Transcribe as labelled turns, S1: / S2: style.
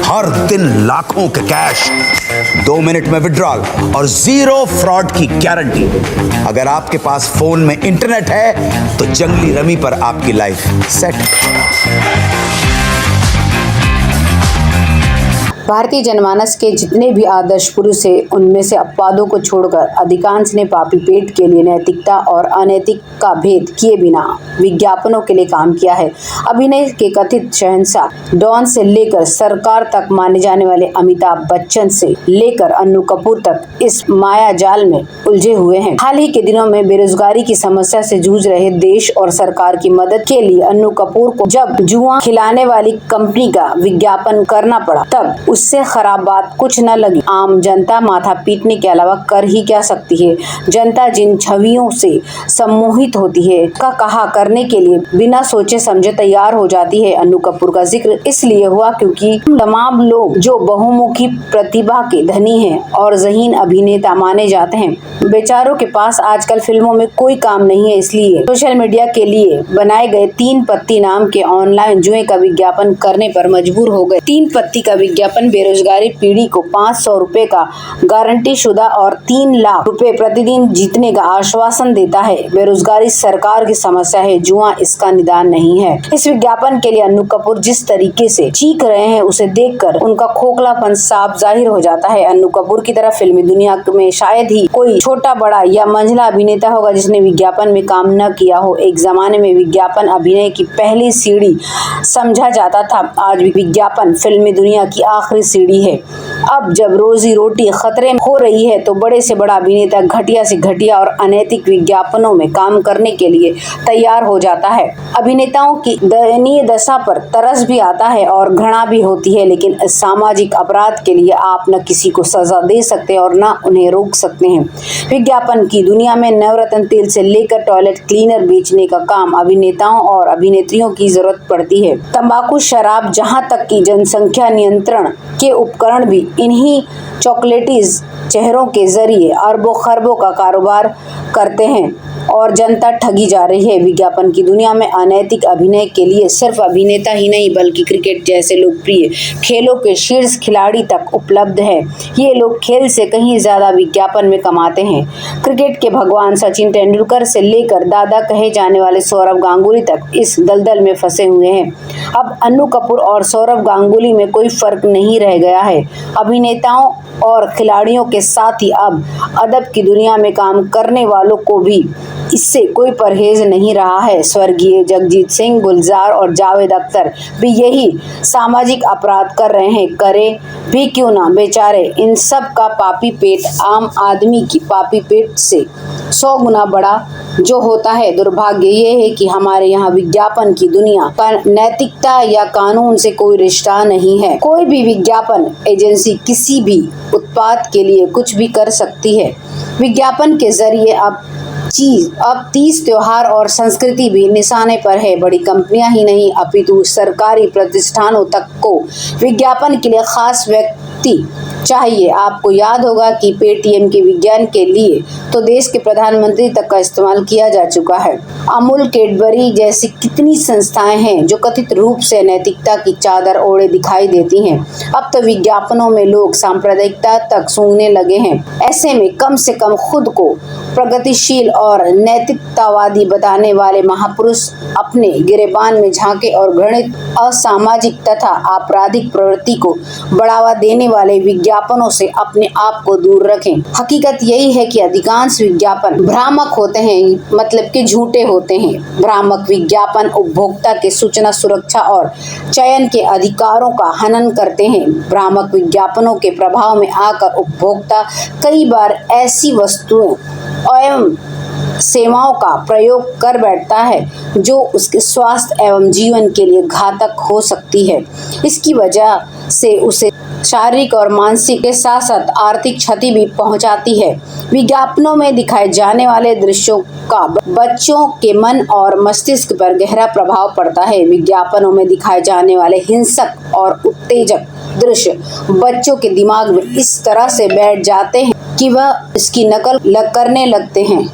S1: हर दिन लाखों के कैश, 2 मिनट में विड्रॉल और 0 फ्रॉड की गारंटी। अगर आपके पास फोन में इंटरनेट है तो जंगली रमी पर आपकी लाइफ सेट।
S2: भारतीय जनमानस के जितने भी आदर्श पुरुष हैं, उनमें से अपवादों को छोड़कर अधिकांश ने पापी पेट के लिए नैतिकता और अनैतिक का भेद किए बिना विज्ञापनों के लिए काम किया है। अभिनय के कथित शहंशाह डॉन से लेकर सरकार तक माने जाने वाले अमिताभ बच्चन से लेकर अन्नू कपूर तक इस माया जाल में उलझे हुए हैं। हाल ही के दिनों में बेरोजगारी की समस्या से जूझ रहे देश और सरकार की मदद के लिए अन्नू कपूर को जब जुआ खिलाने वाली कंपनी का विज्ञापन करना पड़ा, तब उससे खराब बात कुछ न लगी। आम जनता माथा पीटने के अलावा कर ही क्या सकती है। जनता जिन छवियों से सम्मोहित होती है का कहा करने के लिए बिना सोचे समझे तैयार हो जाती है। अन्नू कपूर का जिक्र इसलिए हुआ क्योंकि तमाम लोग जो बहुमुखी प्रतिभा के धनी हैं और ज़हीन अभिनेता माने जाते हैं, बेचारों के पास आजकल फिल्मों में कोई काम नहीं है, इसलिए सोशल मीडिया के लिए बनाए गए 3 पत्ती नाम के ऑनलाइन जुए का विज्ञापन करने पर मजबूर हो गए। 3 पत्ती का विज्ञापन बेरोजगारी पीढ़ी को 500 रुपए का गारंटी शुदा और 3 लाख रुपए प्रतिदिन जीतने का आश्वासन देता है। बेरोजगारी सरकार की समस्या है, जुआ इसका निदान नहीं है। इस विज्ञापन के लिए अन्नू कपूर जिस तरीके से चीख रहे हैं, उसे देखकर उनका खोखलापन साफ जाहिर हो जाता है। अन्नू कपूर की तरह फिल्मी दुनिया में शायद ही कोई छोटा बड़ा या मंझला अभिनेता होगा जिसने विज्ञापन में काम न किया हो। एक जमाने में विज्ञापन अभिनय की पहली सीढ़ी समझा जाता था, आज विज्ञापन फिल्मी दुनिया की आखिरी सीढ़ी है। अब जब रोजी रोटी खतरे में हो रही है तो बड़े से बड़ा अभिनेता घटिया से घटिया और अनैतिक विज्ञापनों में काम करने के लिए तैयार हो जाता है। अभिनेताओं की दयनीय दशा पर तरस भी आता है और घृणा भी होती है, लेकिन सामाजिक अपराध के लिए आप न किसी को सजा दे सकते और न उन्हें रोक सकते हैं। विज्ञापन की दुनिया में नवरत्न तेल से लेकर टॉयलेट क्लीनर बेचने का काम अभिनेताओं और अभिनेत्रियों की जरूरत पड़ती है। तंबाकू, शराब, जहां तक कि जनसंख्या नियंत्रण के उपकरण भी इन्हीं चॉकलेटीज चेहरों के जरिए अरबों खरबों का कारोबार करते हैं और जनता ठगी जा रही है। विज्ञापन की दुनिया में अनैतिक अभिनय के लिए सिर्फ अभिनेता ही नहीं बल्कि क्रिकेट जैसे लोकप्रिय खेलों के शीर्ष खिलाड़ी तक उपलब्ध है। ये लोग खेल से कहीं ज्यादा विज्ञापन में कमाते हैं। क्रिकेट के भगवान सचिन तेंदुलकर से लेकर दादा कहे जाने वाले सौरव गांगुली तक इस दलदल में फंसे हुए हैं। अब अन्नू कपूर और सौरव गांगुली में कोई फर्क नहीं रह गया है। अभिनेताओं और खिलाड़ियों के साथ ही अब अदब की दुनिया में काम करने वालों को भी इससे कोई परहेज नहीं रहा है। स्वर्गीय जगजीत सिंह, गुलजार और जावेद अख्तर भी यही सामाजिक अपराध कर रहे हैं। करे भी क्यों ना बेचारे, इन सब का पापी पेट आम आदमी की पापी पेट से 100 गुना बड़ा जो होता है। दुर्भाग्य ये है कि हमारे यहाँ विज्ञापन की दुनिया का नैतिकता या कानून से कोई रिश्ता नहीं है। कोई भी विज्ञापन एजेंसी किसी भी उत्पाद के लिए कुछ भी कर सकती है। विज्ञापन के जरिए अब तीज त्योहार और संस्कृति भी निशाने पर है। बड़ी कंपनियां ही नहीं अपितु सरकारी प्रतिष्ठानों तक को विज्ञापन के लिए खास व्यक्ति चाहिए। आपको याद होगा कि पेटीएम के विज्ञान के लिए तो देश के प्रधानमंत्री तक का इस्तेमाल किया जा चुका है। अमूल, कैडबरी जैसी कितनी संस्थाएं हैं जो कथित रूप से नैतिकता की चादर ओढ़े दिखाई देती हैं। अब तो विज्ञापनों में लोग सांप्रदायिकता तक सूंघने लगे हैं। ऐसे में कम से कम खुद को प्रगतिशील और नैतिकतावादी बताने वाले महापुरुष अपने गिरेबान में झांके और घृणित, असामाजिक तथा आपराधिक प्रवृत्ति को बढ़ावा देने वाले विज्ञापनों से अपने आप को दूर रखें। हकीकत यही है कि अधिकांश विज्ञापन भ्रामक होते हैं, मतलब कि झूठे होते हैं। भ्रामक विज्ञापन उपभोक्ता के सूचना सुरक्षा और चयन के अधिकारों का हनन करते हैं। भ्रामक विज्ञापनों के प्रभाव में आकर उपभोक्ता कई बार ऐसी वस्तुएं एवं सेवाओं का प्रयोग कर बैठता है जो उसके स्वास्थ्य एवं जीवन के लिए घातक हो सकती है। इसकी वजह से उसे शारीरिक और मानसिक के साथ साथ आर्थिक क्षति भी पहुंचाती है। विज्ञापनों में दिखाए जाने वाले दृश्यों का बच्चों के मन और मस्तिष्क पर गहरा प्रभाव पड़ता है। विज्ञापनों में दिखाए जाने वाले हिंसक और उत्तेजक दृश्य बच्चों के दिमाग में इस तरह से बैठ जाते हैं कि वह इसकी नकल करने लगते हैं।